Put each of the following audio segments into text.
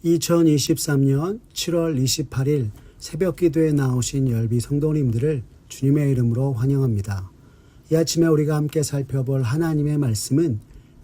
2023년 7월 28일 새벽 기도에 나오신 열비 성도님들을 주님의 이름으로 환영합니다. 이 아침에 우리가 함께 살펴볼 하나님의 말씀은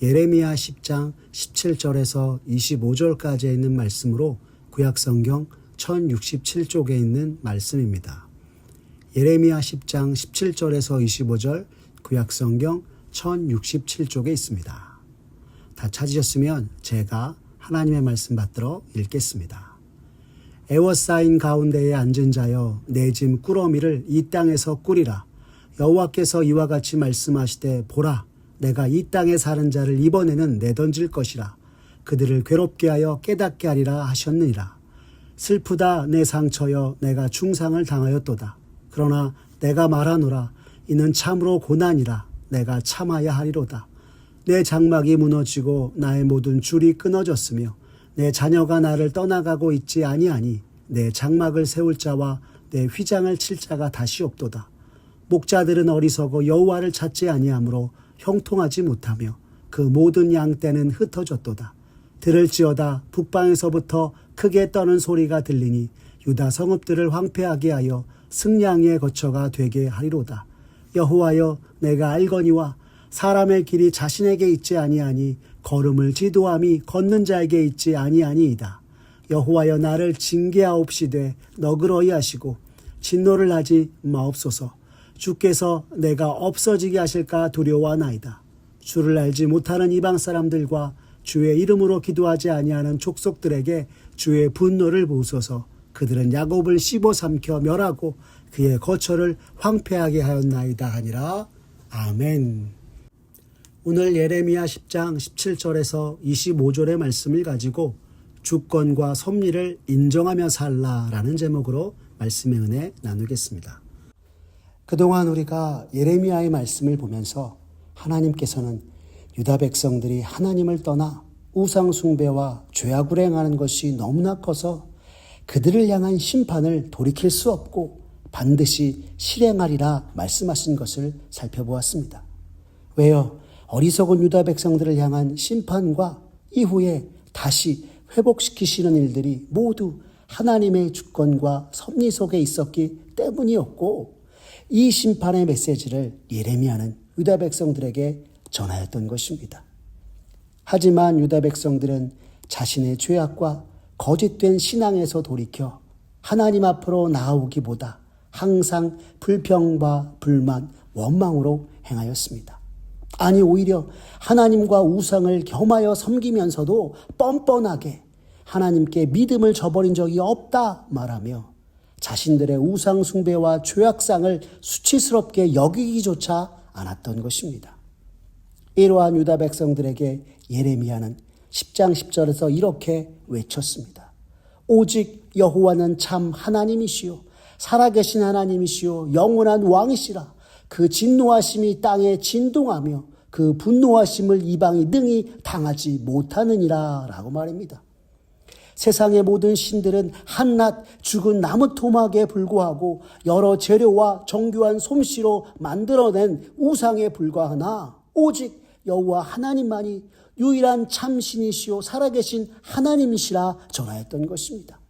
예레미야 10장 17절에서 25절까지 있는 말씀으로 구약성경 1067쪽에 있는 말씀입니다. 예레미야 10장 17절에서 25절 구약성경 1067쪽에 있습니다. 다 찾으셨으면 제가 하나님의 말씀 받들어 읽겠습니다. 애워싸인 가운데에 앉은 자여 내 짐 꾸러미를 이 땅에서 꾸리라. 여호와께서 이와 같이 말씀하시되 보라 내가 이 땅에 사는 자를 이번에는 내던질 것이라. 그들을 괴롭게 하여 깨닫게 하리라 하셨느니라. 슬프다 내 상처여 내가 중상을 당하였도다. 그러나 내가 말하노라 이는 참으로 고난이라. 내가 참아야 하리로다. 내 장막이 무너지고 나의 모든 줄이 끊어졌으며 내 자녀가 나를 떠나가고 있지 아니하니 내 장막을 세울 자와 내 휘장을 칠 자가 다시 없도다. 목자들은 어리석어 여호와를 찾지 아니하므로 형통하지 못하며 그 모든 양떼는 흩어졌도다. 들을지어다 북방에서부터 크게 떠는 소리가 들리니 유다 성읍들을 황폐하게 하여 승량의 거처가 되게 하리로다. 여호와여 내가 알거니와 사람의 길이 자신에게 있지 아니하니 걸음을 지도함이 걷는 자에게 있지 아니하니이다. 여호와여 나를 징계하옵시되 너그러이 하시고 진노를 하지 마옵소서. 주께서 내가 없어지게 하실까 두려워하나이다. 주를 알지 못하는 이방 사람들과 주의 이름으로 기도하지 아니하는 족속들에게 주의 분노를 부으소서. 그들은 야곱을 씹어 삼켜 멸하고 그의 거처를 황폐하게 하였나이다 하니라. 아멘. 오늘 예레미야 10장 17절에서 25절의 말씀을 가지고 주권과 섭리를 인정하며 살라라는 제목으로 말씀의 은혜 나누겠습니다. 그동안 우리가 예레미야의 말씀을 보면서 하나님께서는 유다 백성들이 하나님을 떠나 우상 숭배와 죄악을 행하는 것이 너무나 커서 그들을 향한 심판을 돌이킬 수 없고 반드시 실행하리라 말씀하신 것을 살펴보았습니다. 왜요? 어리석은 유다 백성들을 향한 심판과 이후에 다시 회복시키시는 일들이 모두 하나님의 주권과 섭리 속에 있었기 때문이었고 이 심판의 메시지를 예레미야는 유다 백성들에게 전하였던 것입니다. 하지만 유다 백성들은 자신의 죄악과 거짓된 신앙에서 돌이켜 하나님 앞으로 나아오기보다 항상 불평과 불만, 원망으로 행하였습니다. 아니 오히려 하나님과 우상을 겸하여 섬기면서도 뻔뻔하게 하나님께 믿음을 저버린 적이 없다 말하며 자신들의 우상 숭배와 죄악상을 수치스럽게 여기기조차 않았던 것입니다. 이러한 유다 백성들에게 예레미야는 10장 10절에서 이렇게 외쳤습니다. 오직 여호와는 참 하나님이시요 살아계신 하나님이시요 영원한 왕이시라. 그 진노하심이 땅에 진동하며 그 분노하심을 이방이 능히 당하지 못하느니라 라고 말입니다. 세상의 모든 신들은 한낱 죽은 나무 토막에 불과하고 여러 재료와 정교한 솜씨로 만들어낸 우상에 불과하나 오직 여호와 하나님만이 유일한 참신이시오 살아계신 하나님이시라 전하였던 것입니다.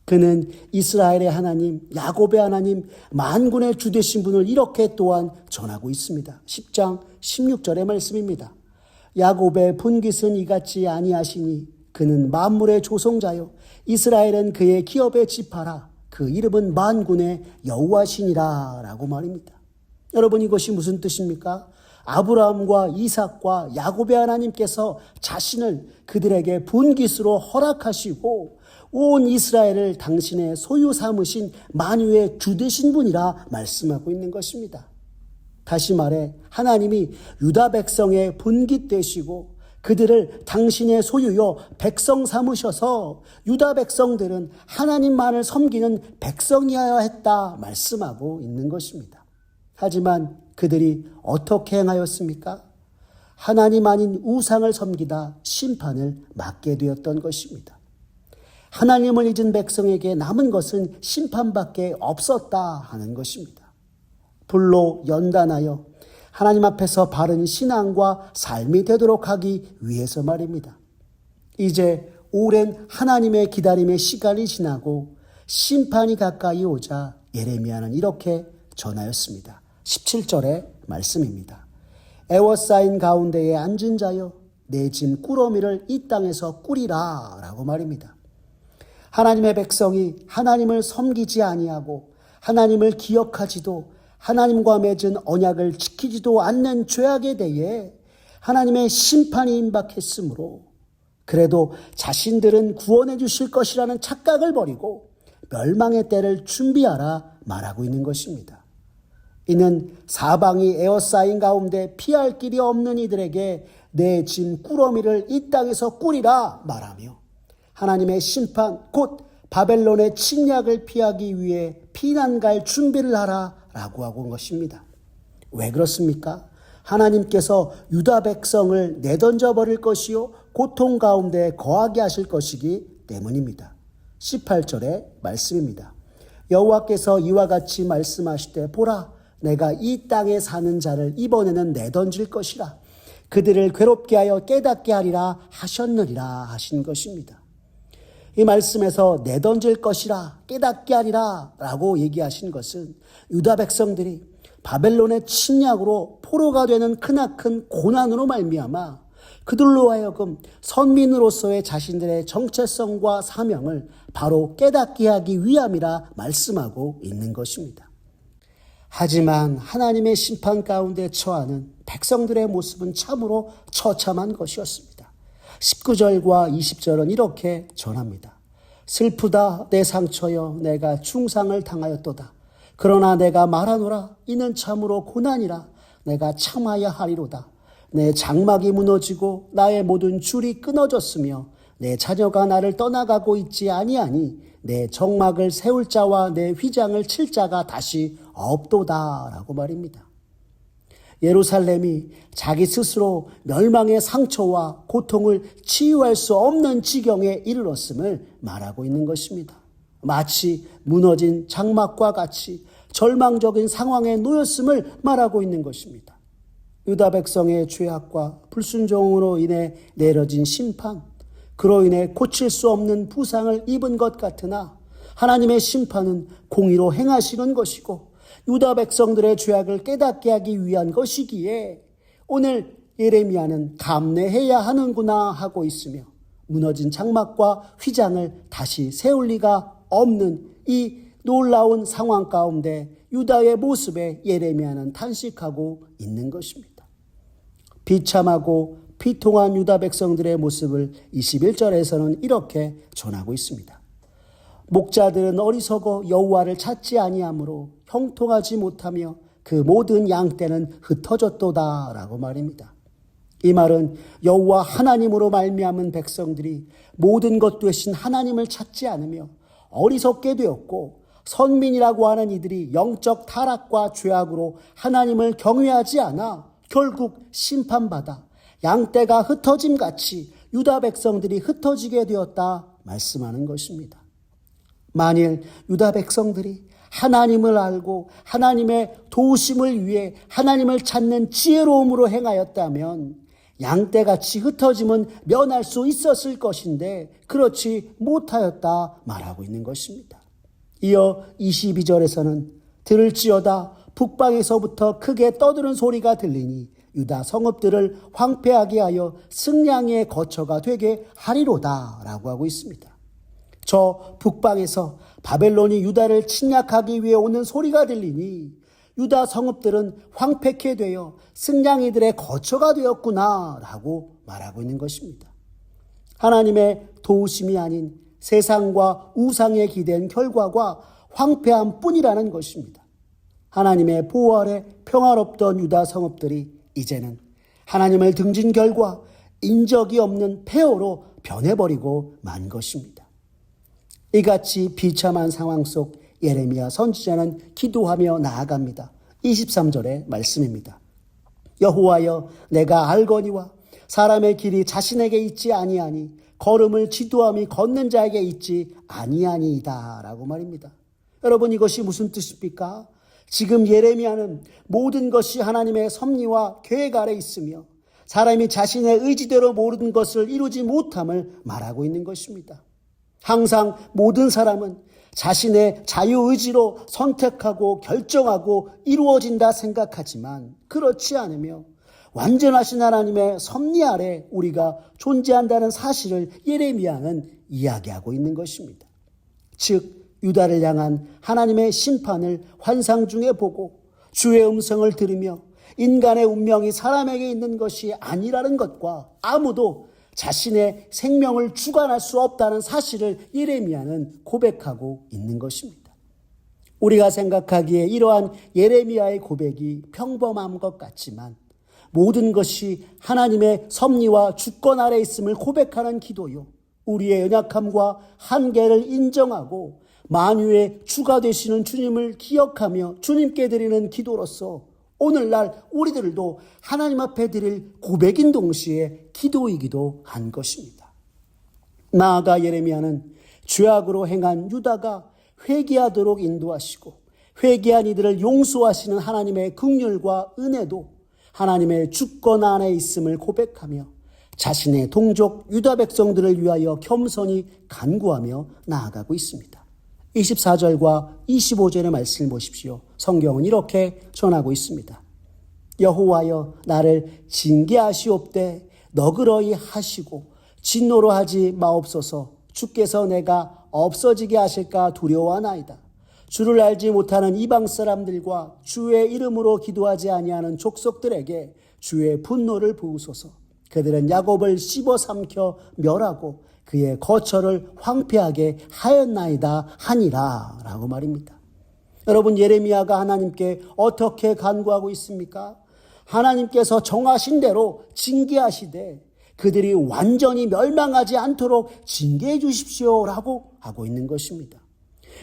그는 이스라엘의 하나님, 야곱의 하나님, 만군의 주 되신 분을 이렇게 또한 전하고 있습니다. 10장 16절의 말씀입니다. 야곱의 분깃은 이같이 아니하시니 그는 만물의 조성자요 이스라엘은 그의 기업의 지파라. 그 이름은 만군의 여호와시니라 라고 말입니다. 여러분 이것이 무슨 뜻입니까? 아브라함과 이삭과 야곱의 하나님께서 자신을 그들에게 분깃으로 허락하시고 온 이스라엘을 당신의 소유 삼으신 만유의 주 되신 분이라 말씀하고 있는 것입니다. 다시 말해 하나님이 유다 백성의 분깃 되시고 그들을 당신의 소유요 백성 삼으셔서 유다 백성들은 하나님만을 섬기는 백성이어야 했다 말씀하고 있는 것입니다. 하지만 그들이 어떻게 행하였습니까? 하나님 아닌 우상을 섬기다 심판을 맞게 되었던 것입니다. 하나님을 잊은 백성에게 남은 것은 심판밖에 없었다 하는 것입니다. 불로 연단하여 하나님 앞에서 바른 신앙과 삶이 되도록 하기 위해서 말입니다. 이제 오랜 하나님의 기다림의 시간이 지나고 심판이 가까이 오자 예레미야는 이렇게 전하였습니다. 17절의 말씀입니다. 애워싸인 가운데에 앉은 자여 내 짐 꾸러미를 이 땅에서 꾸리라 라고 말입니다. 하나님의 백성이 하나님을 섬기지 아니하고 하나님을 기억하지도 하나님과 맺은 언약을 지키지도 않는 죄악에 대해 하나님의 심판이 임박했으므로 그래도 자신들은 구원해 주실 것이라는 착각을 버리고 멸망의 때를 준비하라 말하고 있는 것입니다. 이는 사방이 에워싸인 가운데 피할 길이 없는 이들에게 내 짐 꾸러미를 이 땅에서 꾸리라 말하며 하나님의 심판 곧 바벨론의 침략을 피하기 위해 피난 갈 준비를 하라 라고 하고 온 것입니다. 왜 그렇습니까? 하나님께서 유다 백성을 내던져 버릴 것이요 고통 가운데 거하게 하실 것이기 때문입니다. 18절의 말씀입니다. 여호와께서 이와 같이 말씀하시되 보라 내가 이 땅에 사는 자를 이번에는 내던질 것이라 그들을 괴롭게 하여 깨닫게 하리라 하셨느니라 하신 것입니다. 이 말씀에서 내던질 것이라 깨닫게 하리라 라고 얘기하신 것은 유다 백성들이 바벨론의 침략으로 포로가 되는 크나큰 고난으로 말미암아 그들로 하여금 선민으로서의 자신들의 정체성과 사명을 바로 깨닫게 하기 위함이라 말씀하고 있는 것입니다. 하지만 하나님의 심판 가운데 처하는 백성들의 모습은 참으로 처참한 것이었습니다. 19절과 20절은 이렇게 전합니다. 슬프다 내 상처여 내가 중상을 당하였도다. 그러나 내가 말하노라 이는 참으로 고난이라 내가 참아야 하리로다. 내 장막이 무너지고 나의 모든 줄이 끊어졌으며 내 자녀가 나를 떠나가고 있지 아니하니 내 정막을 세울 자와 내 휘장을 칠 자가 다시 없도다 라고 말입니다. 예루살렘이 자기 스스로 멸망의 상처와 고통을 치유할 수 없는 지경에 이르렀음을 말하고 있는 것입니다. 마치 무너진 장막과 같이 절망적인 상황에 놓였음을 말하고 있는 것입니다. 유다 백성의 죄악과 불순종으로 인해 내려진 심판, 그로 인해 고칠 수 없는 부상을 입은 것 같으나 하나님의 심판은 공의로 행하시는 것이고 유다 백성들의 죄악을 깨닫게 하기 위한 것이기에 오늘 예레미야는 감내해야 하는구나 하고 있으며 무너진 장막과 휘장을 다시 세울 리가 없는 이 놀라운 상황 가운데 유다의 모습에 예레미야는 탄식하고 있는 것입니다. 비참하고 비통한 유다 백성들의 모습을 21절에서는 이렇게 전하고 있습니다. 목자들은 어리석어 여호와를 찾지 아니하므로 형통하지 못하며 그 모든 양떼는 흩어졌도다 라고 말입니다. 이 말은 여호와 하나님으로 말미암은 백성들이 모든 것 되신 하나님을 찾지 않으며 어리석게 되었고 선민이라고 하는 이들이 영적 타락과 죄악으로 하나님을 경외하지 않아 결국 심판받아 양떼가 흩어짐같이 유다 백성들이 흩어지게 되었다 말씀하는 것입니다. 만일 유다 백성들이 하나님을 알고 하나님의 도우심을 위해 하나님을 찾는 지혜로움으로 행하였다면 양떼같이 흩어짐은 면할 수 있었을 것인데 그렇지 못하였다 말하고 있는 것입니다. 이어 22절에서는 들을지어다 북방에서부터 크게 떠드는 소리가 들리니 유다 성읍들을 황폐하게 하여 승량의 거처가 되게 하리로다 라고 하고 있습니다. 저 북방에서 바벨론이 유다를 침략하기 위해 오는 소리가 들리니 유다 성읍들은 황폐케 되어 승냥이들의 거처가 되었구나 라고 말하고 있는 것입니다. 하나님의 도우심이 아닌 세상과 우상에 기댄 결과가 황폐함 뿐이라는 것입니다. 하나님의 보호 아래 평화롭던 유다 성읍들이 이제는 하나님을 등진 결과 인적이 없는 폐허로 변해버리고 만 것입니다. 이같이 비참한 상황 속 예레미야 선지자는 기도하며 나아갑니다. 23절의 말씀입니다. 여호와여 내가 알거니와 사람의 길이 자신에게 있지 아니하니 걸음을 지도함이 걷는 자에게 있지 아니하니이다 라고 말입니다. 여러분 이것이 무슨 뜻입니까? 지금 예레미야는 모든 것이 하나님의 섭리와 계획 아래 있으며 사람이 자신의 의지대로 모든 것을 이루지 못함을 말하고 있는 것입니다. 항상 모든 사람은 자신의 자유의지로 선택하고 결정하고 이루어진다 생각하지만 그렇지 않으며 완전하신 하나님의 섭리 아래 우리가 존재한다는 사실을 예레미야는 이야기하고 있는 것입니다. 즉 유다를 향한 하나님의 심판을 환상 중에 보고 주의 음성을 들으며 인간의 운명이 사람에게 있는 것이 아니라는 것과 아무도 자신의 생명을 주관할 수 없다는 사실을 예레미야는 고백하고 있는 것입니다. 우리가 생각하기에 이러한 예레미야의 고백이 평범한 것 같지만 모든 것이 하나님의 섭리와 주권 아래 있음을 고백하는 기도요, 우리의 연약함과 한계를 인정하고 만유의 주가 되시는 주님을 기억하며 주님께 드리는 기도로서 오늘날 우리들도 하나님 앞에 드릴 고백인 동시에 기도이기도 한 것입니다. 나아가 예레미야는 죄악으로 행한 유다가 회개하도록 인도하시고 회개한 이들을 용서하시는 하나님의 긍휼과 은혜도 하나님의 주권 안에 있음을 고백하며 자신의 동족 유다 백성들을 위하여 겸손히 간구하며 나아가고 있습니다. 24절과 25절의 말씀을 보십시오. 성경은 이렇게 전하고 있습니다. 여호와여 나를 징계하시옵되 너그러이 하시고 진노로 하지 마옵소서. 주께서 내가 없어지게 하실까 두려워하나이다. 주를 알지 못하는 이방 사람들과 주의 이름으로 기도하지 아니하는 족속들에게 주의 분노를 부으소서. 그들은 야곱을 씹어 삼켜 멸하고 그의 거처를 황폐하게 하였나이다 하니라 라고 말입니다. 여러분, 예레미야가 하나님께 어떻게 간구하고 있습니까? 하나님께서 정하신 대로 징계하시되 그들이 완전히 멸망하지 않도록 징계해 주십시오라고 하고 있는 것입니다.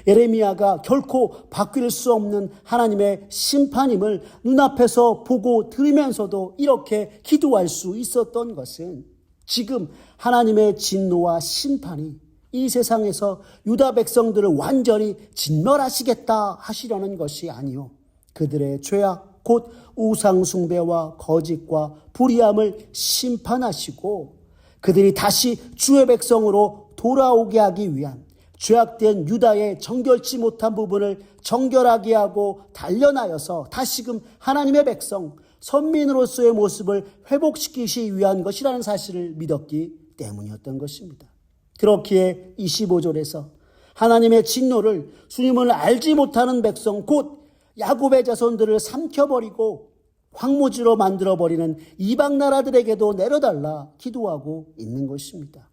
예레미야가 결코 바뀔 수 없는 하나님의 심판임을 눈앞에서 보고 들으면서도 이렇게 기도할 수 있었던 것은 지금 하나님의 진노와 심판이 이 세상에서 유다 백성들을 완전히 진멸하시겠다 하시려는 것이 아니요, 그들의 죄악 곧 우상 숭배와 거짓과 불의함을 심판하시고 그들이 다시 주의 백성으로 돌아오게 하기 위한 죄악된 유다의 정결치 못한 부분을 정결하게 하고 단련하여서 다시금 하나님의 백성 선민으로서의 모습을 회복시키시기 위한 것이라는 사실을 믿었기 때문이었던 것입니다. 그렇기에 25절에서 하나님의 진노를 주님을 알지 못하는 백성 곧 야곱의 자손들을 삼켜버리고 황무지로 만들어버리는 이방 나라들에게도 내려달라 기도하고 있는 것입니다.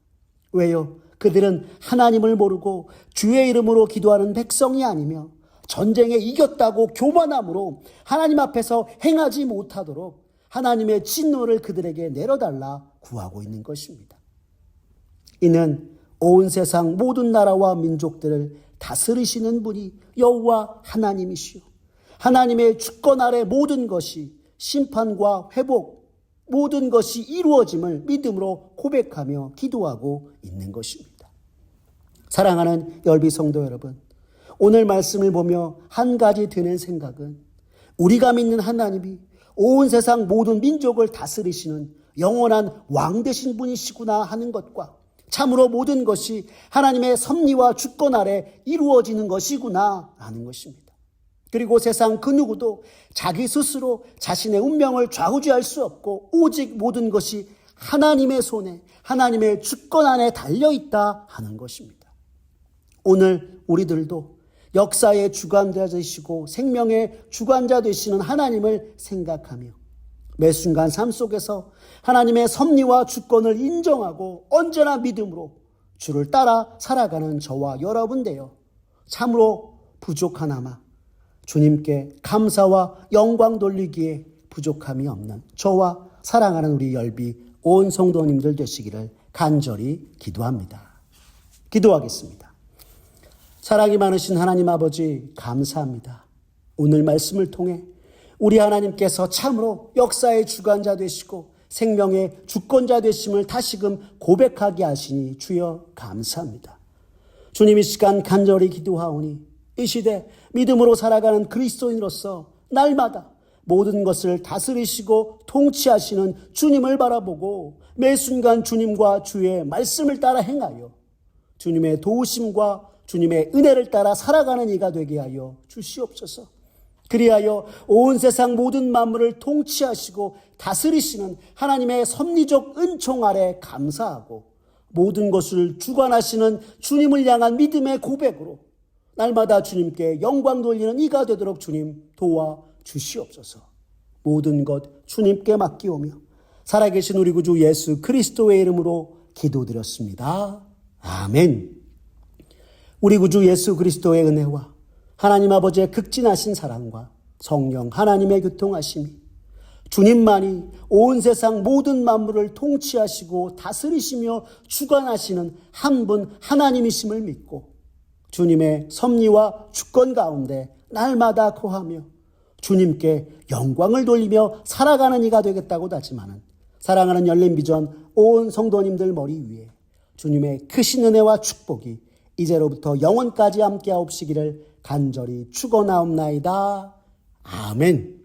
왜요? 그들은 하나님을 모르고 주의 이름으로 기도하는 백성이 아니며 전쟁에 이겼다고 교만함으로 하나님 앞에서 행하지 못하도록 하나님의 진노를 그들에게 내려달라 구하고 있는 것입니다. 이는 온 세상 모든 나라와 민족들을 다스리시는 분이 여호와 하나님이시오. 하나님의 주권 아래 모든 것이 심판과 회복, 모든 것이 이루어짐을 믿음으로 고백하며 기도하고 있는 것입니다. 사랑하는 열비 성도 여러분, 오늘 말씀을 보며 한 가지 드는 생각은 우리가 믿는 하나님이 온 세상 모든 민족을 다스리시는 영원한 왕 되신 분이시구나 하는 것과 참으로 모든 것이 하나님의 섭리와 주권 아래 이루어지는 것이구나 하는 것입니다. 그리고 세상 그 누구도 자기 스스로 자신의 운명을 좌우지할 수 없고 오직 모든 것이 하나님의 손에 하나님의 주권 안에 달려있다 하는 것입니다. 오늘 우리들도 역사의 주관자 되시고 생명의 주관자 되시는 하나님을 생각하며 매 순간 삶 속에서 하나님의 섭리와 주권을 인정하고 언제나 믿음으로 주를 따라 살아가는 저와 여러분 되어 참으로 부족하나마 주님께 감사와 영광 돌리기에 부족함이 없는 저와 사랑하는 우리 열비 온 성도님들 되시기를 간절히 기도합니다. 기도하겠습니다. 사랑이 많으신 하나님 아버지 감사합니다. 오늘 말씀을 통해 우리 하나님께서 참으로 역사의 주관자 되시고 생명의 주권자 되심을 다시금 고백하게 하시니 주여 감사합니다. 주님, 이 시간 간절히 기도하오니 이 시대 믿음으로 살아가는 그리스도인으로서 날마다 모든 것을 다스리시고 통치하시는 주님을 바라보고 매 순간 주님과 주의 말씀을 따라 행하여 주님의 도우심과 주님의 은혜를 따라 살아가는 이가 되게 하여 주시옵소서. 그리하여 온 세상 모든 만물을 통치하시고 다스리시는 하나님의 섭리적 은총 아래 감사하고 모든 것을 주관하시는 주님을 향한 믿음의 고백으로 날마다 주님께 영광 돌리는 이가 되도록 주님 도와 주시옵소서. 모든 것 주님께 맡기오며 살아계신 우리 구주 예수 그리스도의 이름으로 기도드렸습니다. 아멘. 우리 구주 예수 그리스도의 은혜와 하나님 아버지의 극진하신 사랑과 성령 하나님의 교통하심이 주님만이 온 세상 모든 만물을 통치하시고 다스리시며 주관하시는 한 분 하나님이심을 믿고 주님의 섭리와 주권 가운데 날마다 거하며 주님께 영광을 돌리며 살아가는 이가 되겠다고 다짐하는 사랑하는 열린비전 온 성도님들 머리 위에 주님의 크신 은혜와 축복이 이제로부터 영원까지 함께하옵시기를 간절히 축원하옵나이다. 아멘.